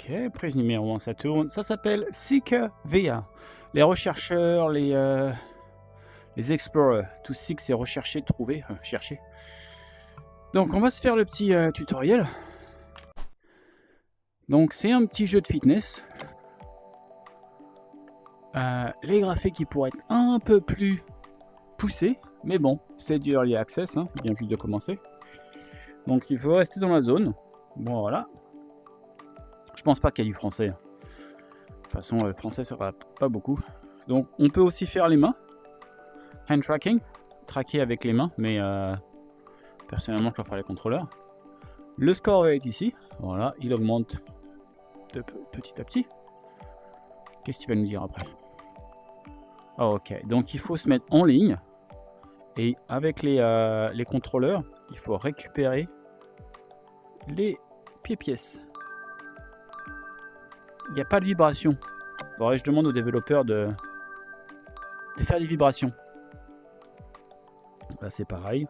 Ok, prise numéro 1, ça tourne. Ça s'appelle Seeker VA. Les rechercheurs, les explorers. Tout seek, c'est rechercher, trouver, chercher. Donc on va se faire le petit tutoriel. Donc c'est un petit jeu de fitness. Les graphiques qui pourraient être un peu plus poussés. Mais bon, c'est du early access, hein, il vient juste de commencer. Donc il faut rester dans la zone. Bon voilà. Je pense pas qu'il y ait du français. De toute façon, le français ça va pas beaucoup. Donc on peut aussi faire les mains. Hand tracking. Traquer avec les mains, mais personnellement je préfère les contrôleurs. Le score est ici. Voilà, il augmente de petit à petit. Qu'est-ce que tu vas nous dire après? Ok, donc il faut se mettre en ligne. Et avec les contrôleurs, il faut récupérer les pièces. Il n'y a pas de vibration. Il faudrait que je demande aux développeurs de faire des vibrations. Là c'est pareil.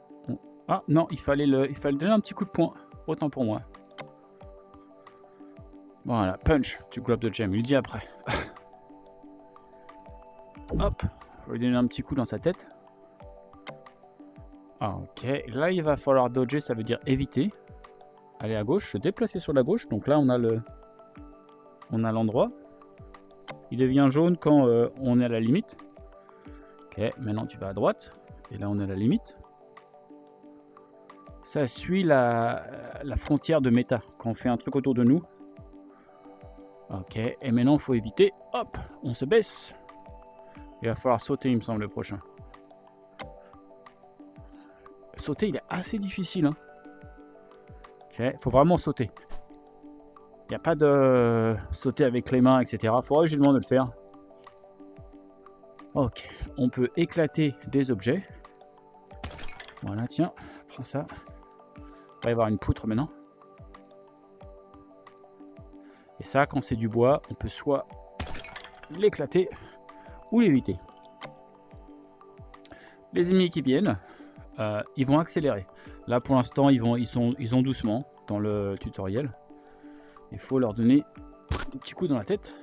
Ah non, il fallait donner un petit coup de poing. Autant pour moi. Voilà, punch, tu grab the gem. Il le dit après. Hop, il faut lui donner un petit coup dans sa tête. Ah, ok, là il va falloir dodger, ça veut dire éviter. Aller à gauche, se déplacer sur la gauche. Donc là on a l'endroit. Il devient jaune quand on est à la limite. Ok, maintenant tu vas à droite. Et là on est à la limite. Ça suit la frontière de méta. Quand on fait un truc autour de nous. Ok, et maintenant il faut éviter. Hop, on se baisse. Il va falloir sauter, il me semble, le prochain. Sauter, il est assez difficile. Hein. Ok, faut vraiment sauter. Il n'y a pas de sauter avec les mains, etc. Faudrait que je lui demande de le faire. Ok, on peut éclater des objets. Voilà, tiens, prends ça. Il va y avoir une poutre maintenant. Et ça, quand c'est du bois, on peut soit l'éclater ou l'éviter. Les ennemis qui viennent, ils vont accélérer. Là, pour l'instant, ils ont doucement dans le tutoriel. Il faut leur donner des petits coups dans la tête.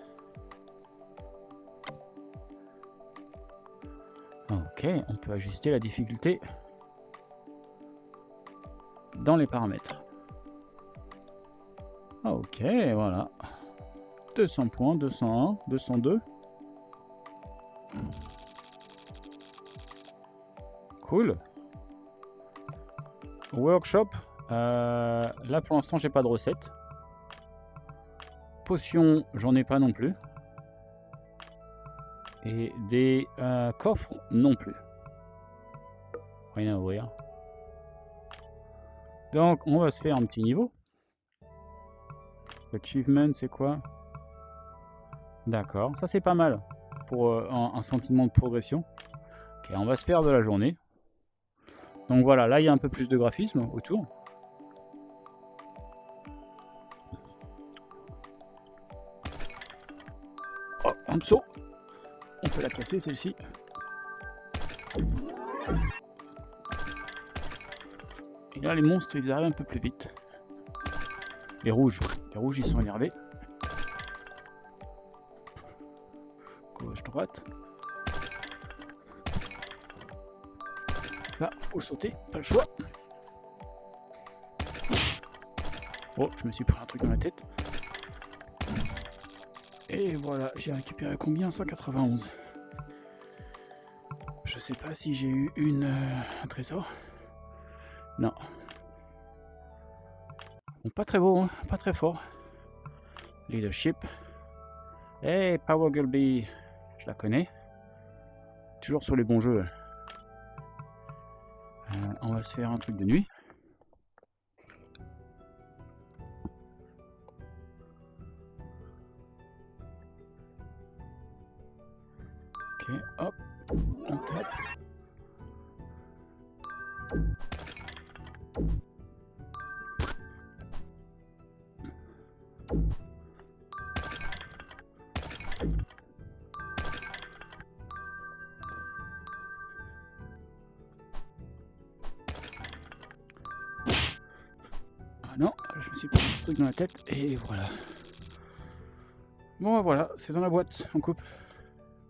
Ok, on peut ajuster la difficulté dans les paramètres. Ok, voilà. 200 points, 201, 202. Cool. Workshop. Là, pour l'instant, j'ai pas de recette. Potions, j'en ai pas non plus. Et des coffres non plus. Rien à ouvrir. Donc, on va se faire un petit niveau. Achievement, c'est quoi? D'accord, ça c'est pas mal pour un sentiment de progression. Ok, on va se faire de la journée. Donc voilà, là il y a un peu plus de graphisme autour. Oh, un saut. On peut la casser celle-ci. Et là les monstres ils arrivent un peu plus vite. Les rouges ils sont énervés. Gauche, droite. Là, faut sauter, pas le choix. Oh, je me suis pris un truc dans la tête. Et voilà, j'ai récupéré combien? 191. Je sais pas si j'ai eu un trésor. Non. Bon, pas très beau, hein, pas très fort. Leadership. Hey, Power Girl B. Je la connais. Toujours sur les bons jeux. On va se faire un truc de nuit. Ok, hop, on tape. Ah non, je me suis pris un truc dans la tête et voilà. Bon, voilà, c'est dans la boîte, on coupe.